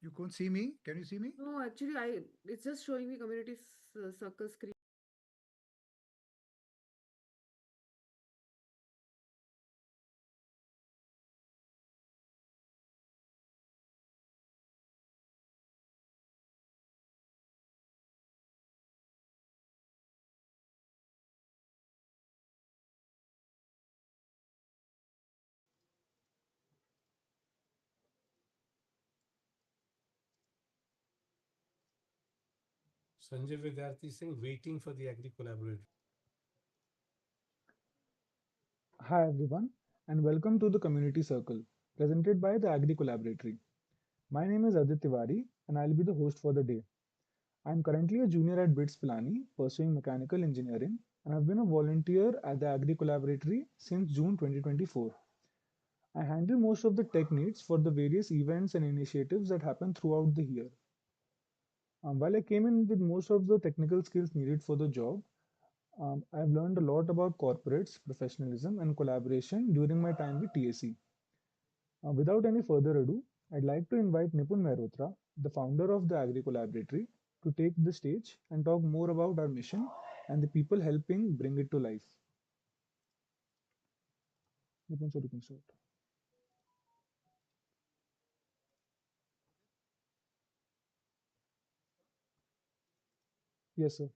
You can't see me? Can you see me? No, actually, it's just showing me community circle screen. Sanjay Vidyarthi Singh waiting for the Agri Collaborator. Hi everyone, and welcome to the Community Circle, presented by the Agri Collaboratory. My name is Adit Tiwari, and I'll be the host for the day. I'm currently a junior at BITS Pilani, pursuing mechanical engineering, and I've been a volunteer at the Agri Collaboratory since June 2024. I handle most of the tech needs for the various events and initiatives that happen throughout the year. While I came in with most of the technical skills needed for the job, I've learned a lot about corporates, professionalism, and collaboration during my time with TAC. Without any further ado, I'd like to invite Nipun Mehrotra, the founder of the Agri Collaboratory, to take the stage and talk more about our mission and the people helping bring it to life. Nipun, sir, you can start. Yes, sir.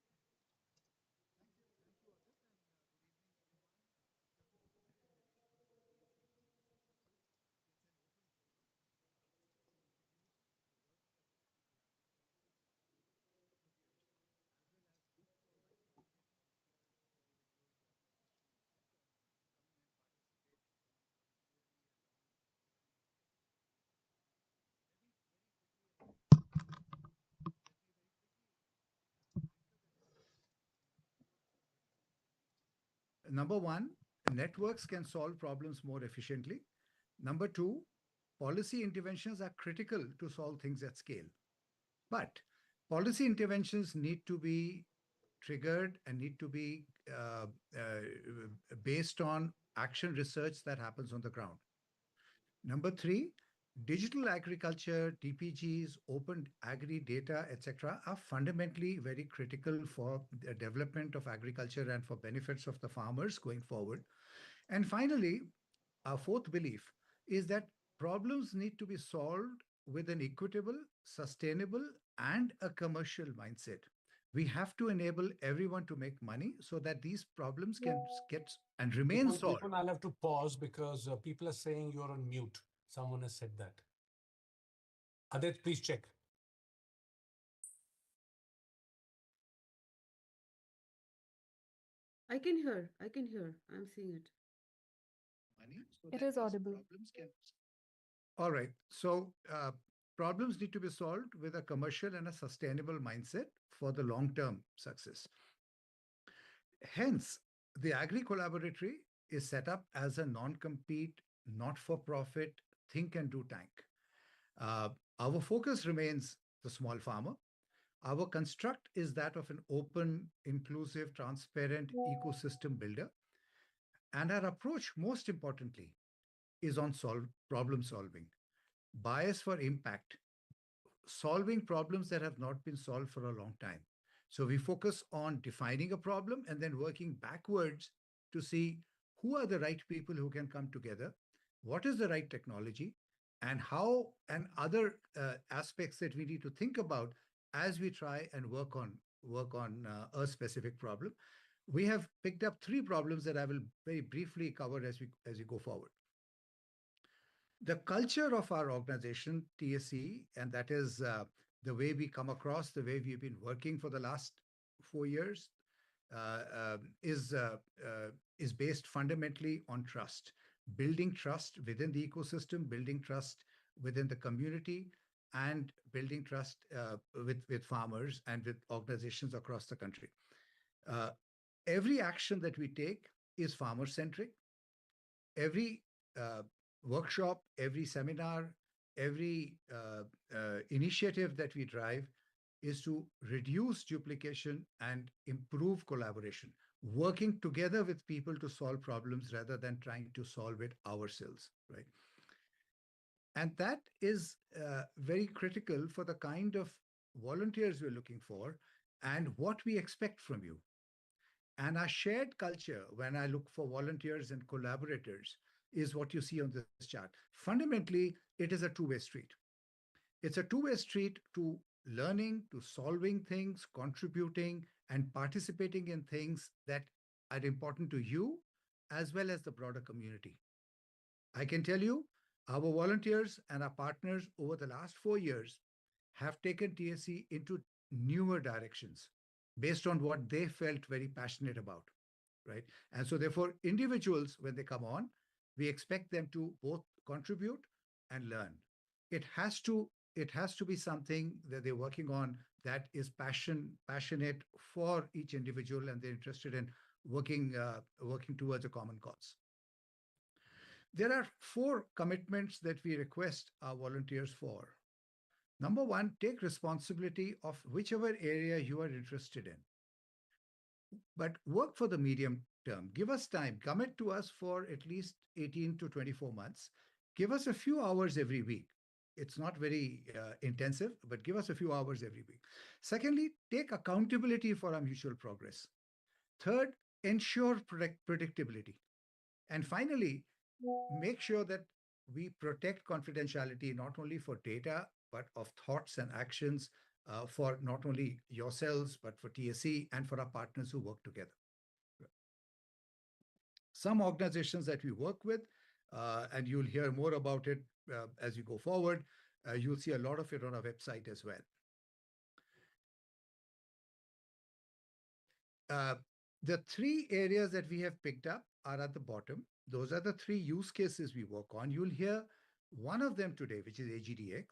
Number one, networks can solve problems more efficiently. Number two, policy interventions are critical to solve things at scale. But policy interventions need to be triggered and need to be based on action research that happens on the ground. Number three, digital agriculture, DPGs, open agri data, etc., are fundamentally very critical for the development of agriculture and for benefits of the farmers going forward. And finally, our fourth belief is that problems need to be solved with an equitable, sustainable, and a commercial mindset. We have to enable everyone to make money so that these problems can get and remain solved. Nipun, I'll have to pause because people are saying you're on mute. Someone has said that. Adit, please check. I can hear. I'm seeing it. Money so It that is these audible. problems can. All right. So problems need to be solved with a commercial and a sustainable mindset for the long term success. Hence, the Agri Collaboratory is set up as a non compete, not for profit think and do tank. Uh, our focus remains the small farmer. Our construct is that of an open, inclusive, transparent ecosystem builder. And our approach, most importantly, is on problem solving, bias for impact, solving problems that have not been solved for a long time. So we focus on defining a problem and then working backwards to see who are the right people who can come together, what is the right technology, and how, and other aspects that we need to think about as we try and work on a specific problem. We have picked up three problems that I will very briefly cover as we go forward. The culture of our organization, TSC, and that is the way we come across, the way we've been working for the last 4 years, uh, um, is uh, is based fundamentally on trust, building trust within the ecosystem, building trust within the community, and building trust with farmers and with organizations across the country. Uh, every action that we take is farmer centric. Every workshop, every seminar, every initiative that we drive is to reduce duplication and improve collaboration, working together with people to solve problems rather than trying to solve it ourselves, right? And that is very critical for the kind of volunteers we're looking for and what we expect from you. And our shared culture, when I look for volunteers and collaborators, is what you see on this chart. Fundamentally, it is a two-way street. It's a two-way street to learning, to solving things, contributing, and participating in things that are important to you as well as the broader community. I can tell you, our volunteers and our partners over the last 4 years have taken TSC into newer directions based on what they felt very passionate about, right? And so, therefore, individuals, when they come on, we expect them to both contribute and learn. It has to it has to be something that they're working on that is passionate for each individual, and they're interested in working towards a common cause. There are four commitments that we request our volunteers for. Number one, take responsibility of whichever area you are interested in, but work for the medium term. Give us time. Commit to us for at least 18 to 24 months. Give us a few hours every week. It's not very intensive, but give us a few hours every week. Secondly, take accountability for our mutual progress. Third, ensure predictability. And finally, make sure that we protect confidentiality not only for data, but of thoughts and actions for not only yourselves, but for TSC and for our partners who work together. Some organizations that we work with, and you'll hear more about it as you go forward, you'll see a lot of it on our website as well. The three areas that we have picked up are at the bottom. Those are the three use cases we work on. You'll hear one of them today, which is AGDX,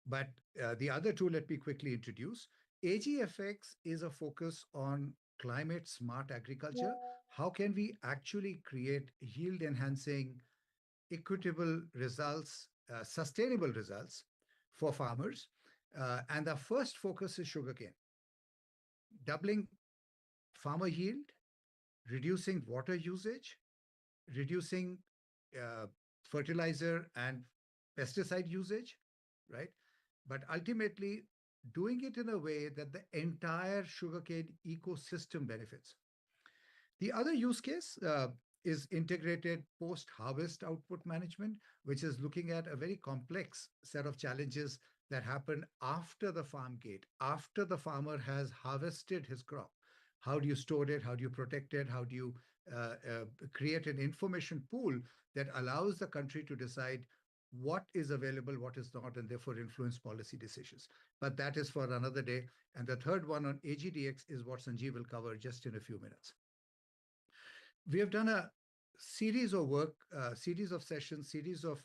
but the other two, let me quickly introduce. AGFX is a focus on climate smart agriculture. How can we actually create yield enhancing, equitable results, sustainable results for farmers? And the first focus is sugarcane, doubling farmer yield, reducing water usage, reducing uh, fertilizer and pesticide usage, right? But ultimately, doing it in a way that the entire sugarcane ecosystem benefits. The other use case is integrated post harvest output management, which is looking at a very complex set of challenges that happen after the farm gate, after the farmer has harvested his crop. How do you store it? How do you protect it? How do you create an information pool that allows the country to decide what is available, what is not, and therefore influence policy decisions? But that is for another day. And the third one on AGDX is what Sanjeev will cover just in a few minutes. We have done a series of work, series of sessions, series of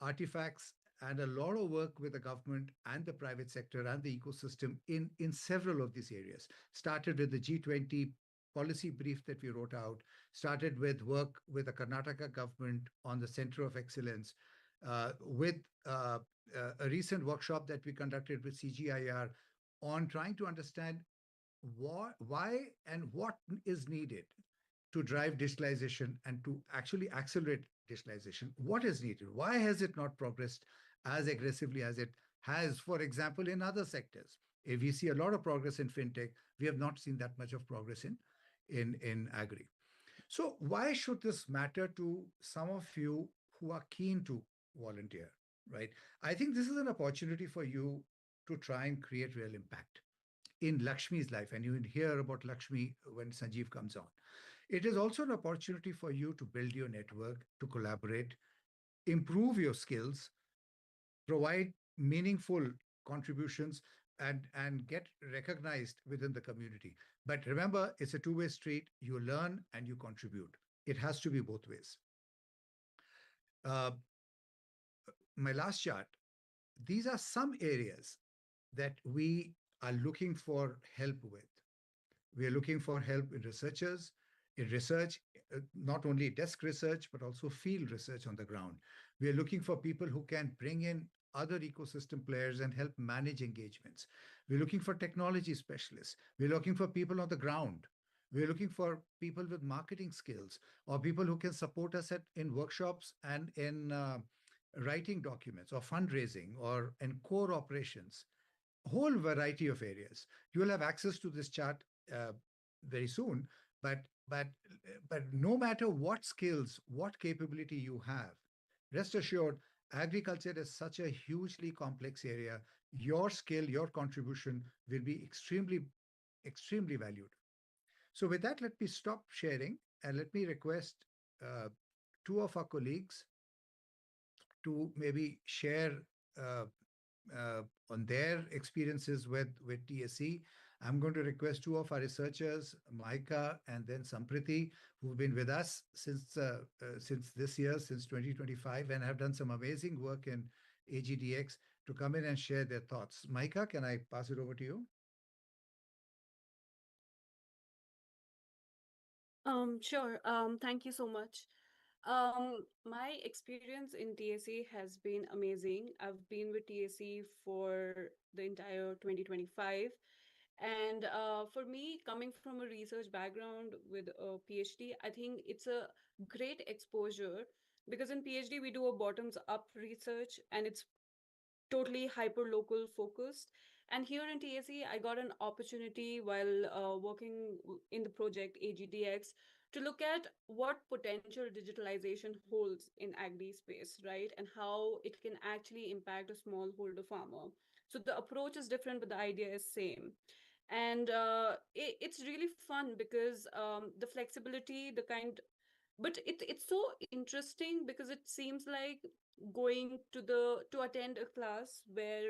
artifacts, and a lot of work with the government and the private sector and the ecosystem in several of these areas. Started with the G20 policy brief that we wrote out, started with work with the Karnataka government on the Center of Excellence, with a recent workshop that we conducted with CGIR on trying to understand why and what is needed to drive digitalization and to actually accelerate digitalization. What is needed? Why has it not progressed as aggressively as it has, for example, in other sectors? If we see a lot of progress in fintech, we have not seen that much of progress in agri. So why should this matter to some of you who are keen to volunteer, right? I think this is an opportunity for you to try and create real impact in Lakshmi's life, and you will hear about Lakshmi when Sanjeev comes on. It is also an opportunity for you to build your network, to collaborate, improve your skills, provide meaningful contributions, and get recognized within the community. But remember, it's a two-way street. You learn and you contribute. It has to be both ways. My last chart, these are some areas that we are looking for help with. We are looking for help in researchers, in research, not only desk research, but also field research on the ground. We are looking for people who can bring in other ecosystem players and help manage engagements. We're looking for technology specialists. We're looking for people on the ground. We're looking for people with marketing skills or people who can support us in workshops and writing documents or fundraising or and core operations, whole variety of areas. You will have access to this chart uh, very soon, but but but no matter what skills, what capability you have, rest assured, agriculture is such a hugely complex area. Your skill, your contribution will be extremely valued. So with that, let me stop sharing and let me request uh, two of our colleagues to maybe share uh, uh, on their experiences with TSC. I'm going to request two of our researchers, Maika and then Sampriti, who've been with us since this year, since 2025, and have done some amazing work in AGDX, to come in and share their thoughts. Maika, can I pass it over to you? Sure. Thank you so much. My experience in TAC has been amazing. I've been with TAC for the entire 2025. And for me, coming from a research background with a PhD, I think it's a great exposure because in PhD, we do a bottoms up research and it's totally hyper local focused. And here in TSE, I got an opportunity while working in the project AGDX to look at what potential digitalization holds in agri space, right? And how it can actually impact a smallholder farmer. So the approach is different, but the idea is same. And it's really fun because the flexibility, the kind but it's so interesting because it seems like going to attend a class where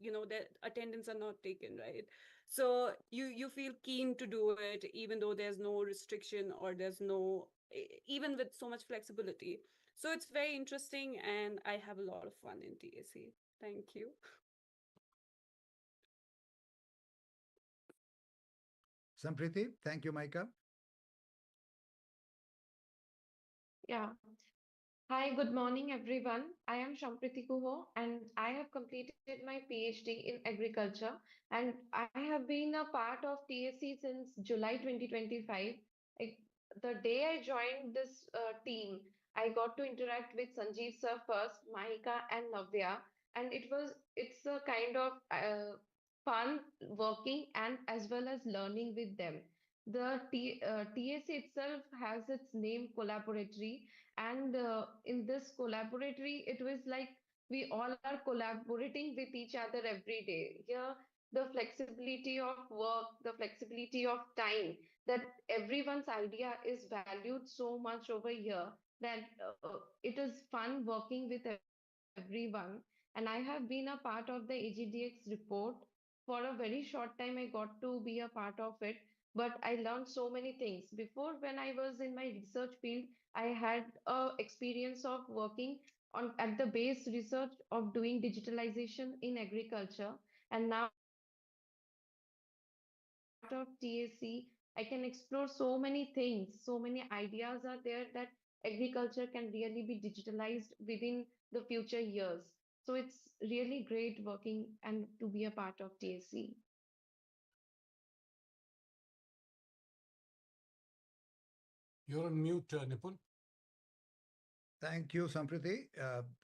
the attendance are not taken, right? So you feel keen to do it even though there's no restriction or there's no even with so much flexibility. So it's very interesting and I have a lot of fun in TAC. Thank you. Sampriti, thank you, Maika. Yeah. Hi, good morning, everyone. I am Shampriti Kuho, and I have completed my PhD in agriculture. And I have been a part of TSC since July 2025. I, the day I joined this team, I got to interact with Sanjeev sir first, Mahika, and Navya. And it's a kind of fun working and as well as learning with them. TSC itself has its name collaboratory, and in this collaboratory it was like we all are collaborating with each other every day here. The flexibility of work, the flexibility of time, that everyone's idea is valued so much over here, that it is fun working with everyone. And I have been a part of the AGDX report. For a very short time I got to be a part of it, but I learned so many things. Before, when I was in my research field, I had a experience of working on at the base research of doing digitalization in agriculture. And now as a part of TAC, I can explore so many things, so many ideas are there that agriculture can really be digitalized within the future years. So it's really great working and to be a part of TAC. You're on mute, Nipun. Thank you, Sampriti.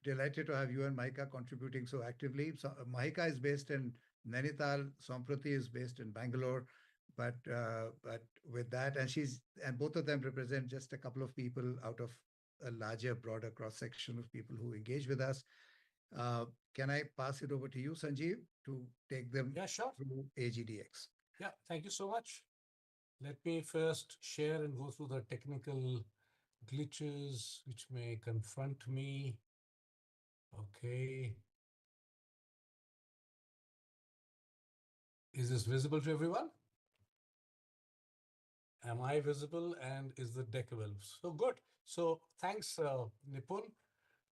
Delighted to have you and Maika contributing so actively. So, Mahika is based in Nainital. Sampriti is based in Bangalore. But with that, and both of them represent just a couple of people out of a larger, broader cross section of people who engage with us. Uh, can I pass it over to you, Sanjeev, to take them Yeah, sure. through AGDX? Yeah, thank you so much. Let me first share and go through the technical glitches which may confront me. Okay. Is this visible to everyone? Am I visible and is the deck available? So good. So thanks, Nipun.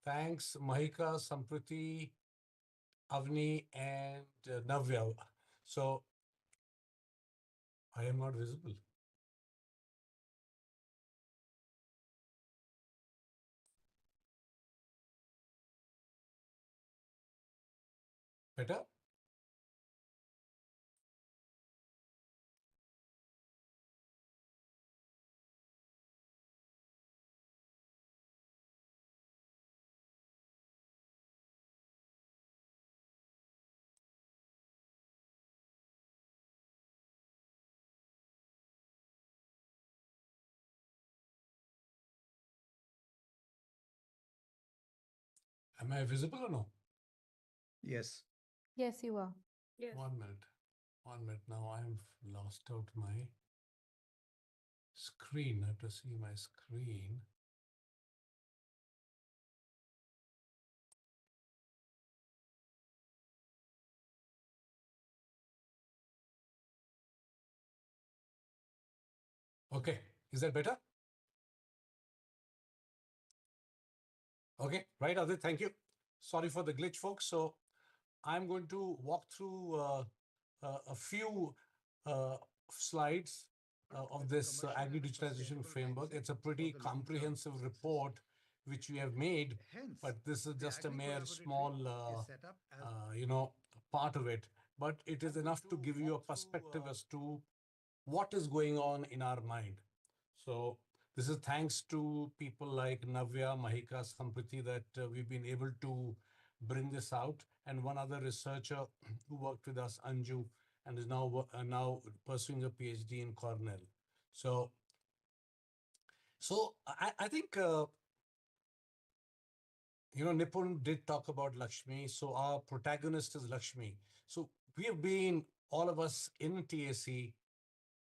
Thanks, Mahika, Sampriti, Avni, and Navya. So I am not visible. Better? Am I visible or no? Yes. Yes, you are. Yes. 1 minute. 1 minute. Now I've lost out my screen. I have to see my screen. Okay. Is that better? Okay. Right, Adit. Thank you. Sorry for the glitch, folks. So I'm going to walk through a few uh, slides of With a this commercial agri and a digitalization sustainable framework. mindset It's a for pretty the long-term comprehensive success. report which we have made, Hence, but this is the just a Agri mere Collaboratory small, is set up as you know, part of it. But it is I'm going enough to to give you walk a through perspective as to what is going on in our mind. So this is thanks to people like Navya, Mahika, Sampriti that we've been able to bring this out, and one other researcher who worked with us, Anju, and is now pursuing a PhD in Cornell. So I think Nipun did talk about Lakshmi. So our protagonist is Lakshmi. So we have been, all of us in TAC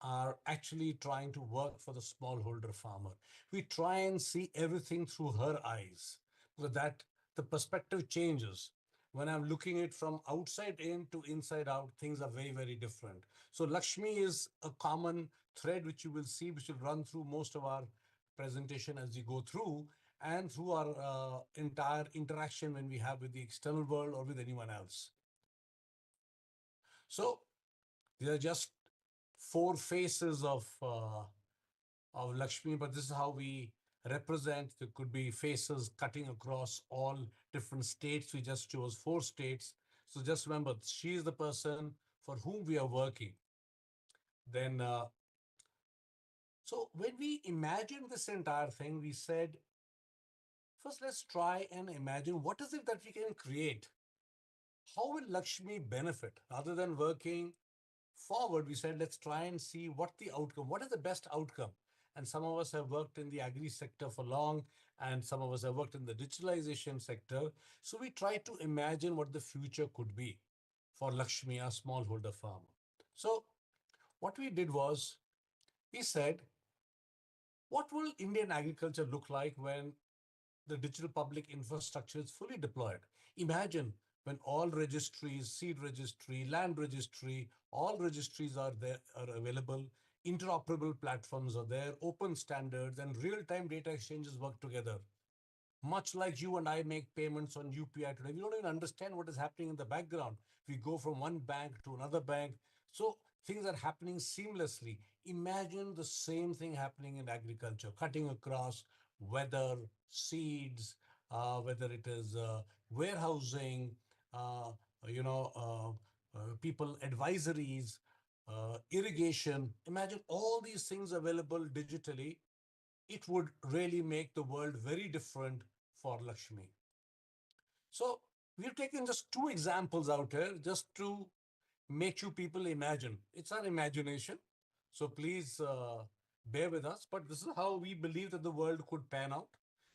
are actually trying to work for the smallholder farmer. We try and see everything through her eyes, so that the perspective changes. When I'm looking at it from outside in to inside out, things are very, very different. So Lakshmi is a common thread which you will see, which will run through most of our presentation as we go through, and through our entire interaction when we have with the external world or with anyone else. So these are just four faces of Lakshmi, but this is how we represent. There could be faces cutting across all different states. We just chose 4 states. So just remember, she is the person for whom we are working. Then, so when we imagined this entire thing, we said, first let's try and imagine what is it that we can create. How will Lakshmi benefit rather than working forward? We said, let's try and see what the outcome, what is the best outcome. And some of us have worked in the agri sector for long, and some of us have worked in the digitalization sector. So we tried to imagine what the future could be for Lakshmi, a smallholder farmer. So what we did was, we said, what will Indian agriculture look like when the digital public infrastructure is fully deployed? Imagine when all registries, seed registry, land registry, all registries are there, are available, interoperable platforms are there, open standards, and real-time data exchanges work together. Much like you and I make payments on UPI today, we don't even understand what is happening in the background. We go from one bank to another bank. So things are happening seamlessly. Imagine the same thing happening in agriculture, cutting across weather, seeds, whether it is warehousing, uh, people advisories, irrigation. Imagine all these things available digitally. It would really make the world very different for Lakshmi. So we've taken just 2 examples out here just to make you people imagine. It's our imagination. So please bear with us. But this is how we believe that the world could pan out.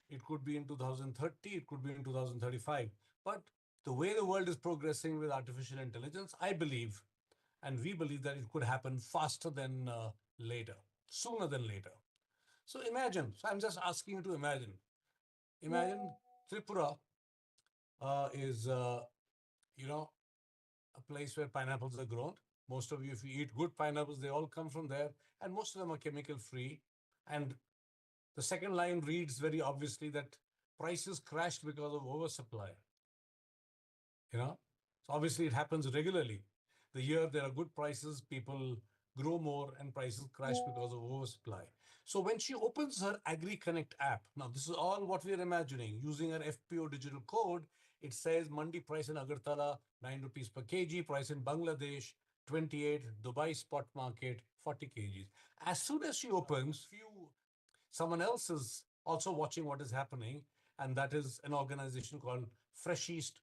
It could be in 2030, it could be in 2035. But the way the world is progressing with artificial intelligence, I believe, and we believe that it could happen faster than later, sooner than later. So imagine, so I'm just asking you to imagine. Imagine Tripura is, you know, a place where pineapples are grown. Most of you, if you eat good pineapples, they all come from there, and most of them are chemical free. And the second line reads very obviously that prices crashed because of oversupply. you know so obviously it happens regularly. The year there are good prices, people grow more, and prices crash because of oversupply. So when she opens her AgriConnect app, now this is all what we are imagining using her FPO digital code. It says mandi price in Agartala 9 rupees per kg, price in Bangladesh 28, Dubai spot market 40 kgs. As soon as she opens, someone else is also watching what is happening, and that is an organization called Fresh East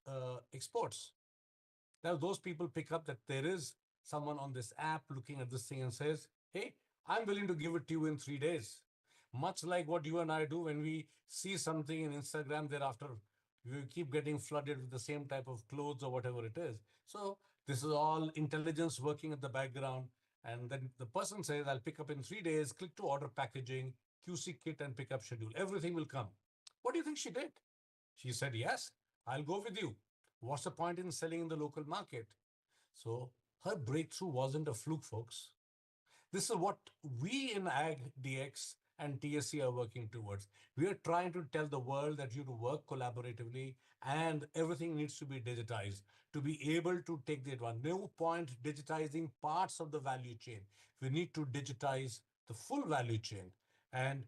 Exports. Now, those people pick up that there is someone on this app looking at this thing and says, hey, I'm willing to give it to you in 3 days. Much like what you and I do when we see something in Instagram, thereafter, We keep getting flooded with the same type of clothes or whatever it is. So this is all intelligence working at the background. And then the person says, I'll pick up in 3 days, click to order packaging, QC kit and pickup schedule. Everything will come. What do you think she did? She said, yes, I'll go with you. What's the point in selling in the local market? So her breakthrough wasn't a fluke, folks. This is what we in Ag DX and TSC are working towards. We are trying to tell the world that you to work collaboratively and everything needs to be digitized to be able to take the advantage. No point digitizing parts of the value chain. We need to digitize the full value chain. And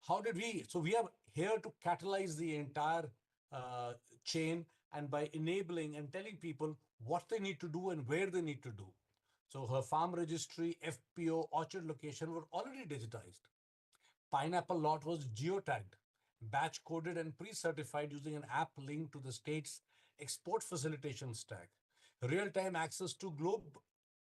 how did we? So we are here to catalyze the entire uh, chain and by enabling and telling people what they need to do and where they need to do. So her farm registry, FPO, orchard location were already digitized. Pineapple lot was geotagged, batch coded and pre-certified using an app linked to the state's export facilitation stack. Real-time access to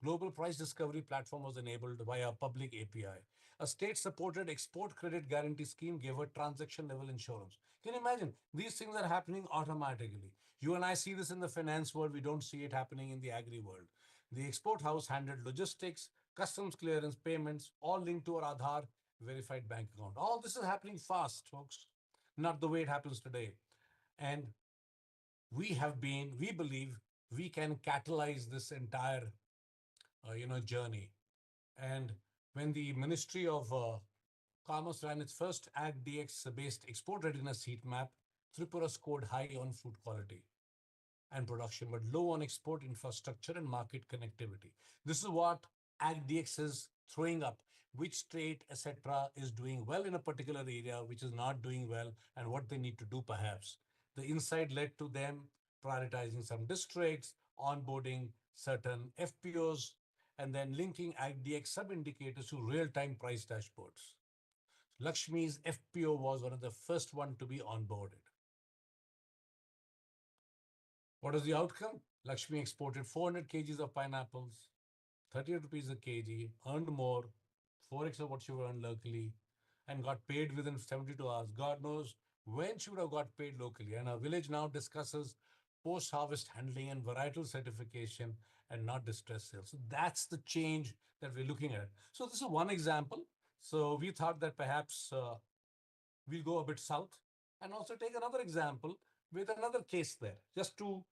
global price discovery platform was enabled via a public API. A state-supported export credit guarantee scheme gave her transaction-level insurance. Can you imagine? These things are happening automatically. You and I see this in the finance world. We don't see it happening in the agri world. The export house handled logistics, customs clearance, payments, all linked to our Aadhaar verified bank account. All this is happening fast, folks, not the way it happens today. And we believe we can catalyze this entire, journey. And when the Ministry of Commerce ran its first Ag DX based export readiness heat map, Tripura scored high on food quality and production, but low on export infrastructure and market connectivity. This is what AgDX is throwing up. Which state, etc., is doing well in a particular area, which is not doing well, and what they need to do perhaps. The insight led to them prioritizing some districts, onboarding certain FPOs, and then linking AgDX sub indicators to real time price dashboards. Lakshmi's FPO was one of the first one to be onboarded. What was the outcome? Lakshmi exported 400 kgs of pineapples, 30 rupees a kg, earned more, 4x of what she would earn locally, and got paid within 72 hours. God knows when she would have got paid locally. And our village now discusses post harvest handling and varietal certification and not distress sales. So that's the change that we're looking at. So this is one example. So we thought that perhaps we'll go a bit south and also take another example with another case there, just to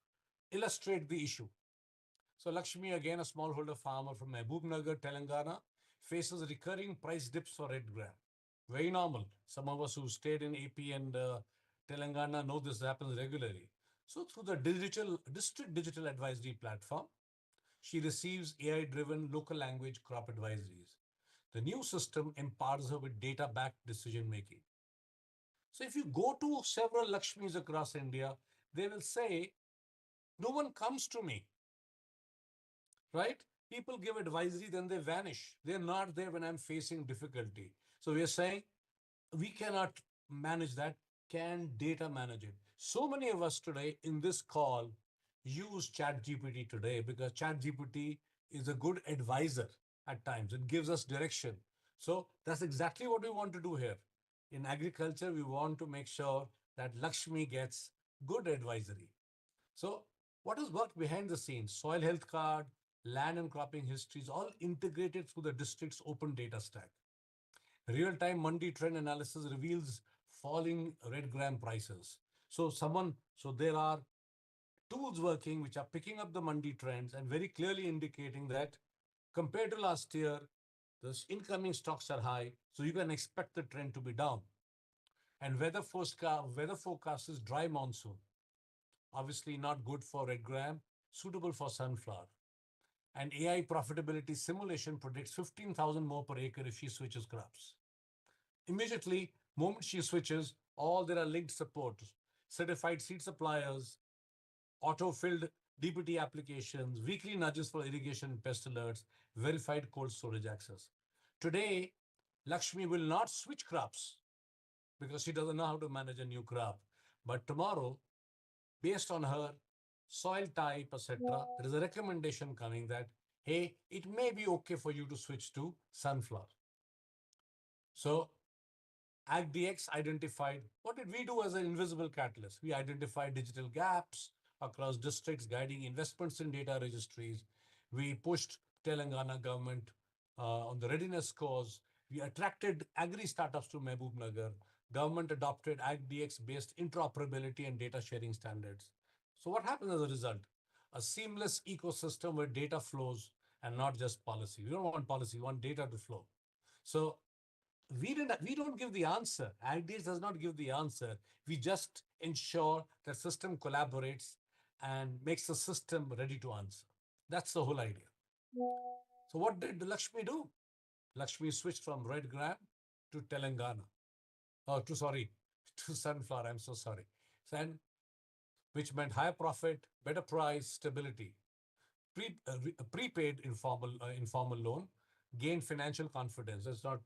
illustrate the issue. So Lakshmi, again a smallholder farmer from Mehboob Telangana, faces recurring price dips for red gram. Very normal. Some of us who stayed in AP and Telangana know this happens regularly. So through the district digital advisory platform, she receives AI-driven local language crop advisories. The new system empowers her with data-backed decision making. So if you go to several Lakshmis across India, they will say, no one comes to me, right? People give advisory, then they vanish. They're not there when I'm facing difficulty. So we're saying we cannot manage that. Can data manage it? So many of us today in this call use ChatGPT today because ChatGPT is a good advisor at times. It gives us direction. So that's exactly what we want to do here. In agriculture, we want to make sure that Lakshmi gets good advisory. So what has worked behind the scenes? Soil health card, land and cropping histories, all integrated through the district's open data stack. Real-time Mandi trend analysis reveals falling red gram prices. So there are tools working which are picking up the Mandi trends and very clearly indicating that compared to last year, the incoming stocks are high, so you can expect the trend to be down. And weather forecast is dry monsoon. Obviously not good for red gram, suitable for sunflower. And AI profitability simulation predicts 15,000 more per acre if she switches crops. Immediately, moment she switches, all there are linked supports, certified seed suppliers, auto-filled DPT applications, weekly nudges for irrigation and pest alerts, verified cold storage access. Today, Lakshmi will not switch crops because she doesn't know how to manage a new crop. But tomorrow, based on her soil type, etc., there is a recommendation coming that, hey, it may be okay for you to switch to sunflower. So AgDX identified, what did we do as an invisible catalyst? We identified digital gaps across districts, guiding investments in data registries. We pushed Telangana government on the readiness scores. We attracted agri startups to Mehboob Nagar. Government adopted AgDX-based interoperability and data sharing standards. So what happens as a result? A seamless ecosystem where data flows and not just policy. We don't want policy, we want data to flow. So we don't give the answer. AgDX does not give the answer. We just ensure the system collaborates and makes the system ready to answer. That's the whole idea. So what did Lakshmi do? Lakshmi switched from red gram to Telangana. Oh, to sorry, to sunflower. I'm so sorry. And which meant higher profit, better price, stability. Prepaid informal loan, gained financial confidence. That's not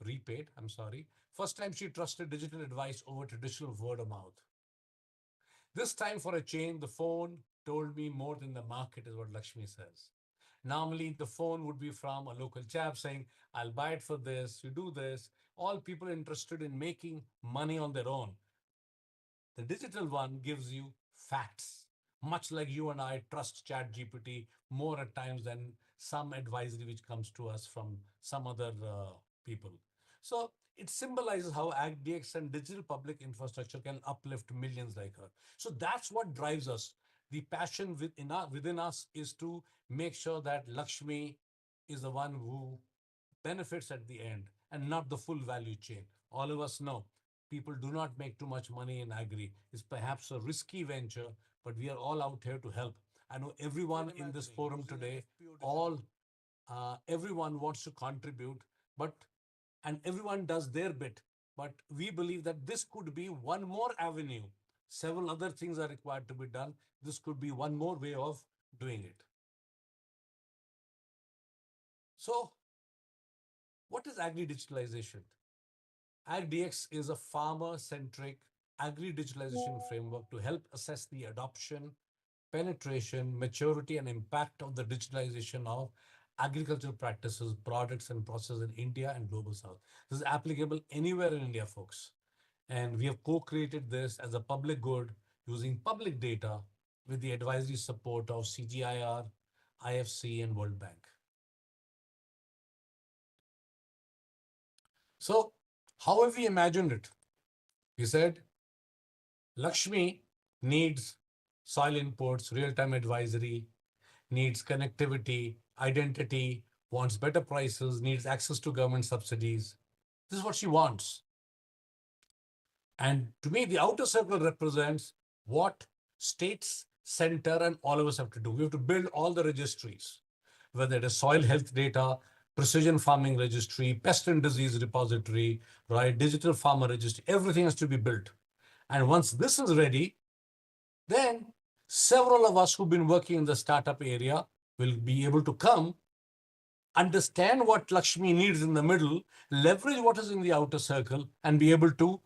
repaid. I'm sorry. First time she trusted digital advice over traditional word of mouth. This time for a change, the phone told me more than the market, is what Lakshmi says. Normally, the phone would be from a local chap saying, I'll buy it for this, you do this. All people interested in making money on their own. The digital one gives you facts, much like you and I trust ChatGPT more at times than some advisory which comes to us from some other people. So it symbolizes how AgDX and digital public infrastructure can uplift millions like her. So that's what drives us. The passion within us is to make sure that Lakshmi is the one who benefits at the end and not the full value chain. All of us know people do not make too much money in agri. It's perhaps a risky venture, but we are all out here to help. I know everyone in this forum today, everyone wants to contribute, but and everyone does their bit. But we believe that this could be one more avenue. Several other things are required to be done. This could be one more way of doing it. So, what is agri digitalization? AgDX is a farmer-centric agri-digitalization framework to help assess the adoption, penetration, maturity, and impact of the digitalization of agricultural practices, products, and processes in India and Global South. This is applicable anywhere in India, folks. And we have co-created this as a public good using public data with the advisory support of CGIAR, IFC, and World Bank. So, how have we imagined it? We said, Lakshmi needs soil inputs, real-time advisory, needs connectivity, identity, wants better prices, needs access to government subsidies. This is what she wants. And to me, the outer circle represents what states, center, and all of us have to do. We have to build all the registries, whether it is soil health data, precision farming registry, pest and disease repository, right, digital farmer registry, everything has to be built. And once this is ready, then several of us who've been working in the startup area will be able to come, understand what Lakshmi needs in the middle, leverage what is in the outer circle, and be able to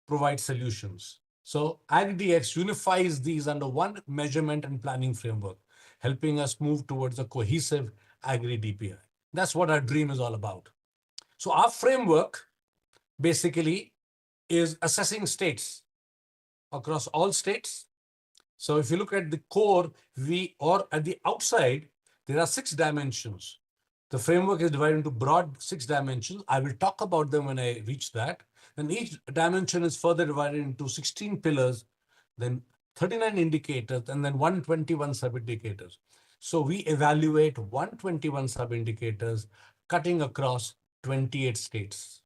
provide solutions. So AgDX unifies these under one measurement and planning framework, helping us move towards a cohesive agri-DPI. That's what our dream is all about. So our framework basically is assessing states across all states. So if you look at the core, or at the outside, there are 6 dimensions. The framework is divided into broad 6 dimensions. I will talk about them when I reach that. Then each dimension is further divided into 16 pillars, then 39 indicators, and then 121 sub-indicators. So we evaluate 121 sub-indicators cutting across 28 states.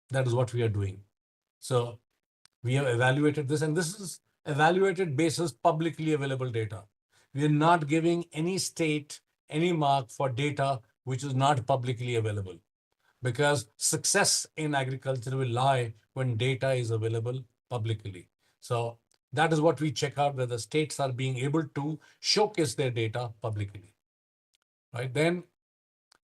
That is what we are doing. So we have evaluated this, and this is evaluated basis publicly available data. We are not giving any state any mark for data which is not publicly available, because success in agriculture will lie when data is available publicly. So that is what we check out, whether states are being able to showcase their data publicly. Right? Then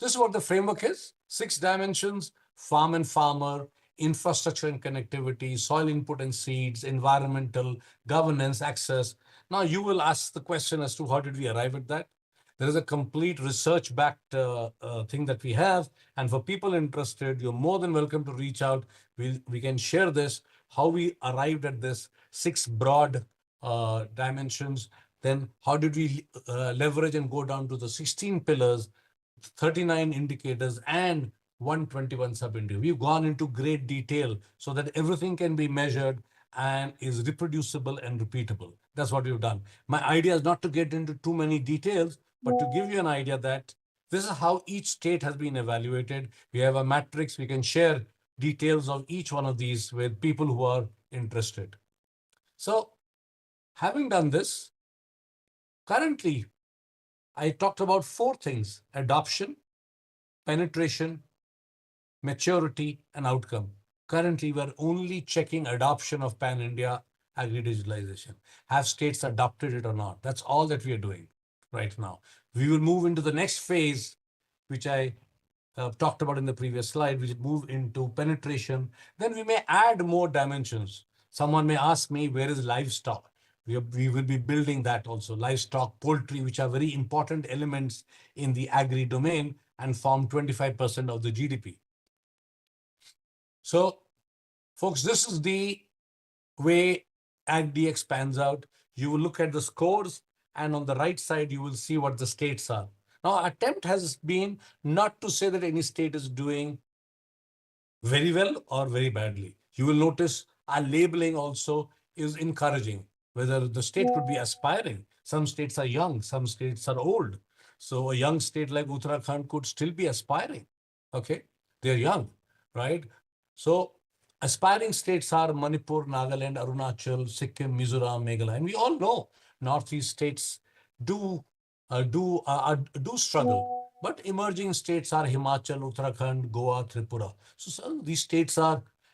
this is what the framework is. 6 dimensions: farm and farmer, infrastructure and connectivity, soil input and seeds, environmental, governance, access. Now you will ask the question as to how did we arrive at that? There is a complete research-backed thing that we have. And for people interested, you're more than welcome to reach out. We can share this, how we arrived at this 6 broad dimensions. Then how did we leverage and go down to the 16 pillars, 39 indicators, and 121 sub-indicators. We've gone into great detail so that everything can be measured and is reproducible and repeatable. That's what we've done. My idea is not to get into too many details, but to give you an idea that this is how each state has been evaluated. We have a matrix. We can share details of each one of these with people who are interested. So, having done this, currently, I talked about 4 things: adoption, penetration, maturity, and outcome. Currently, we're only checking adoption of Pan India agri-digitalization. Have states adopted it or not? That's all that we are doing right now. We will move into the next phase, which I talked about in the previous slide, which move into penetration. Then we may add more dimensions. Someone may ask me, where is livestock? We will be building that also. Livestock, poultry, which are very important elements in the agri domain and form 25% of the GDP. So, folks, this is the way AgD expands out. You will look at the scores, and on the right side, you will see what the states are. Now, our attempt has been not to say that any state is doing very well or very badly. You will notice our labeling also is encouraging, whether the state could be aspiring. Some states are young, some states are old. So a young state like Uttarakhand could still be aspiring. Okay, they're young, right? So aspiring states are Manipur, Nagaland, Arunachal, Sikkim, Mizoram, Meghalaya. And we all know Northeast states do struggle. But emerging states are Himachal, Uttarakhand, Goa, Tripura. So some of these states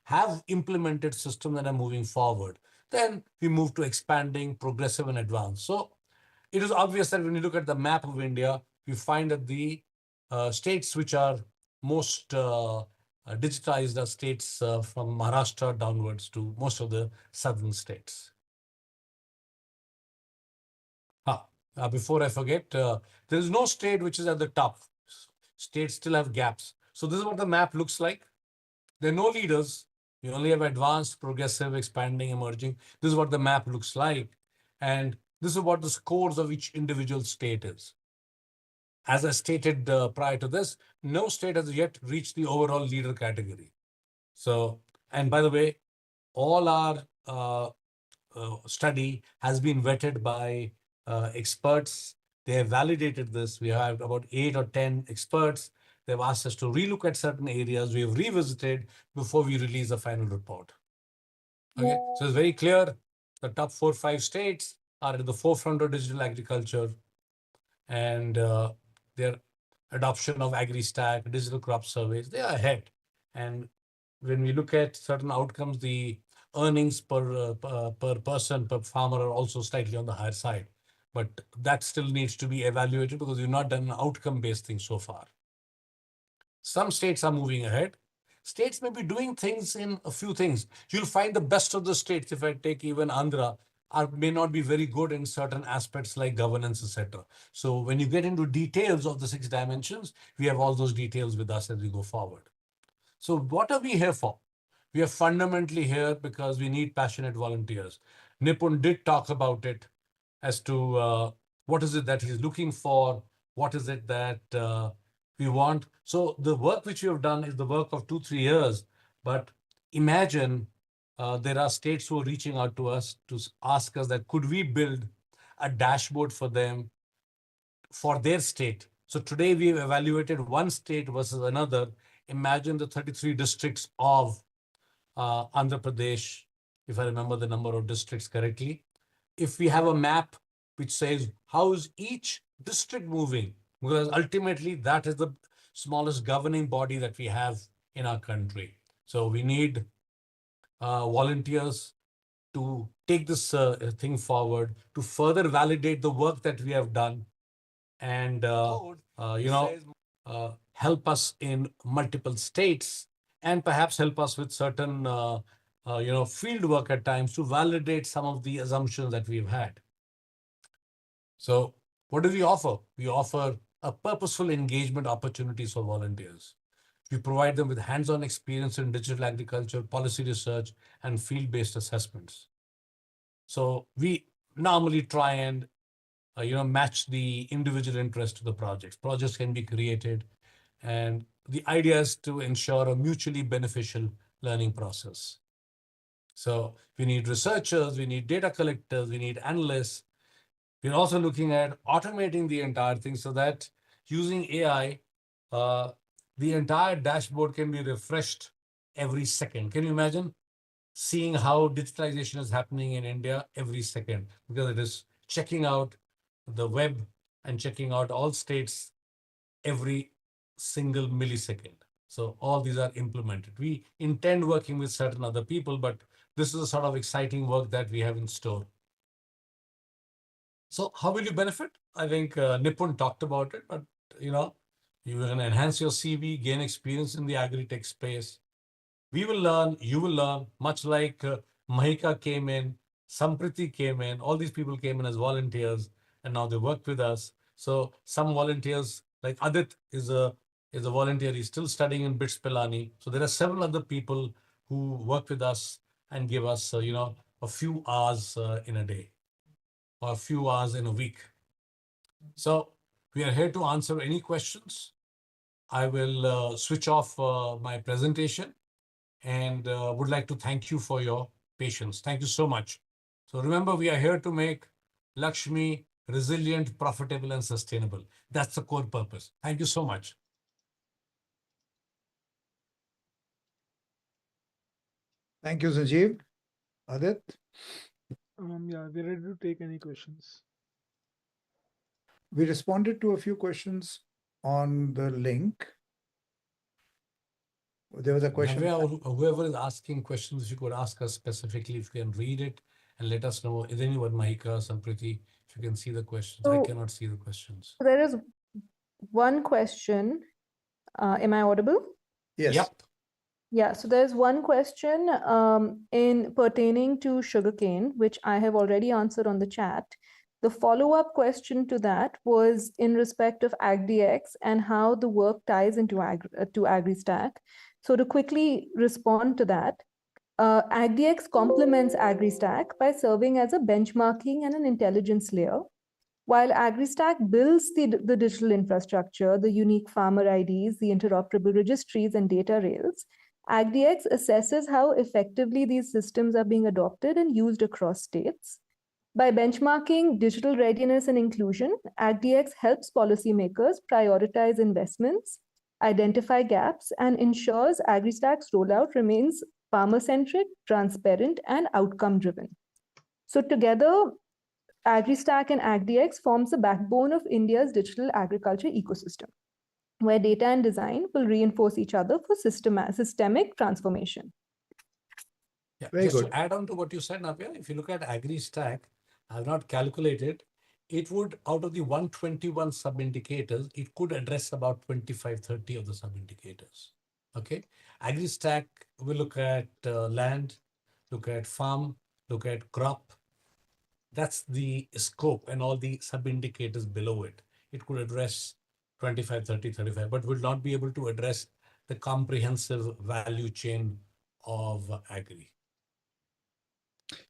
have implemented systems that are moving forward. Then we move to expanding, progressive, and advanced. So it is obvious that when you look at the map of India, you find that the states which are most digitized are states from Maharashtra downwards to most of the southern states. Before I forget, there is no state which is at the top. States still have gaps. So this is what the map looks like. There are no leaders. You only have advanced, progressive, expanding, emerging. This is what the map looks like. And this is what the scores of each individual state is. As I stated prior to this, no state has yet reached the overall leader category. So, and by the way, all our study has been vetted by experts. They have validated this. We have about 8 or 10 experts. They've asked us to relook at certain areas. We have revisited before we release the final report. Okay, so it's very clear. The top 4 or 5 states are at the forefront of digital agriculture, and their adoption of AgriStack, digital crop surveys, they are ahead. And when we look at certain outcomes, the earnings per person, per farmer are also slightly on the higher side. But that still needs to be evaluated because we've not done an outcome-based thing so far. Some states are moving ahead. States may be doing things in a few things. You'll find the best of the states, if I take even Andhra, may not be very good in certain aspects like governance, etc. So when you get into details of the 6 dimensions, we have all those details with us as we go forward. So what are we here for? We are fundamentally here because we need passionate volunteers. Nipun did talk about it as to what is it that he's looking for, what is it that we want. So the work which we have done is the work of 2-3 years, but imagine there are states who are reaching out to us to ask us that could we build a dashboard for them for their state. So today we've evaluated one state versus another. Imagine the 33 districts of Andhra Pradesh, if I remember the number of districts correctly. If we have a map which says how is each district moving, because ultimately that is the smallest governing body that we have in our country. So we need volunteers to take this thing forward, to further validate the work that we have done, and help us in multiple states, and perhaps help us with certain field work at times to validate some of the assumptions that we've had. So What do we offer? We offer a purposeful engagement opportunities for volunteers. We provide them with hands-on experience in digital agriculture, policy research, and field-based assessments. So we normally try and match the individual interest to the projects. Projects can be created, and the idea is to ensure a mutually beneficial learning process. So we need researchers, we need data collectors, we need analysts. We're also looking at automating the entire thing so that using AI, uh, the entire dashboard can be refreshed every second. Can you imagine seeing how digitalization is happening in India every second? Because it is checking out the web and checking out all states every single millisecond. So all these are implemented. We intend working with certain other people, but this is a sort of exciting work that we have in store. So how will you benefit? I think Nipun talked about it, but you know, you are going to enhance your CV, gain experience in the agri-tech space. We will learn, you will learn, much like Mahika came in, Sampriti came in, all these people came in as volunteers, and now they work with us. So some volunteers, like Adit is a volunteer, he's still studying in BITS Pilani. So there are several other people who work with us and give us, a few hours in a day or a few hours in a week. So we are here to answer any questions. I will switch off my presentation and would like to thank you for your patience. Thank you so much. So remember, we are here to make Lakshmi resilient, profitable, and sustainable. That's the core purpose. Thank you so much. Thank you, Sanjeev. Adit? Yeah, we're ready to take any questions. We responded to a few questions on the link. There was a question. Navya, whoever is asking questions, if you could ask us specifically, if you can read it and let us know. Is anyone, Mahika, Sampriti, if you can see the questions? I So cannot see the questions. there is one question. Am I audible? Yes. Yep. Yeah, so there's one question in pertaining to sugarcane, which I have already answered on the chat. The follow-up question to that was in respect of AgDX and how the work ties into to AgriStack. So to quickly respond to that, AgDX complements AgriStack by serving as a benchmarking and an intelligence layer. While AgriStack builds the digital infrastructure, the unique farmer IDs, the interoperable registries, and data rails, AgDX assesses how effectively these systems are being adopted and used across states. By benchmarking digital readiness and inclusion, AgDX helps policymakers prioritize investments, identify gaps, and ensures AgriStack's rollout remains farmer-centric, transparent, and outcome-driven. So together, AgriStack and AgDX forms the backbone of India's digital agriculture ecosystem, where data and design will reinforce each other for systemic transformation. Yeah, Very just good. to add on to what you said, Navya, if you look at AgriStack, I've not calculated, it would, out of the 121 sub-indicators, it could address about 25, 30 of the sub-indicators. Okay. AgriStack will look at land, look at farm, look at crop. That's the scope and all the sub-indicators below it. It could address 25, 30, 35, but will not be able to address the comprehensive value chain of agri.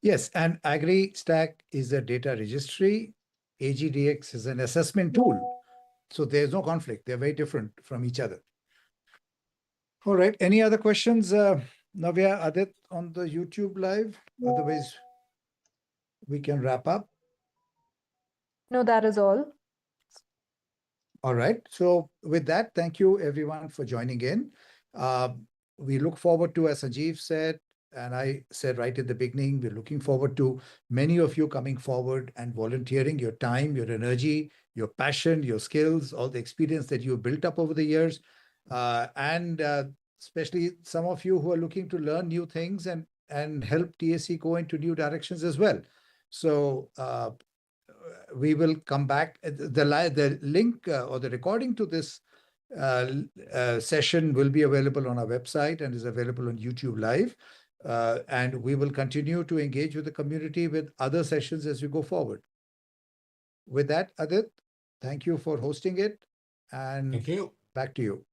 Yes, and AgriStack is a data registry. AGDX is an assessment tool. So there's no conflict. They're very different from each other. All right. Any other questions, Navya, Adit, on the YouTube live? Otherwise, we can wrap up. No, that is all. All right. So with that, thank you everyone for joining in. We look forward to, as Sanjeev said, and I said right at the beginning, we're looking forward to many of you coming forward and volunteering your time, your energy, your passion, your skills, all the experience that you've built up over the years. And especially some of you who are looking to learn new things and help TAC go into new directions as well. So we will come back. The link or the recording to this session will be available on our website and is available on YouTube Live. And we will continue to engage with the community with other sessions as we go forward. With that, Adit, Thank you for hosting it. And Thank you. back to you.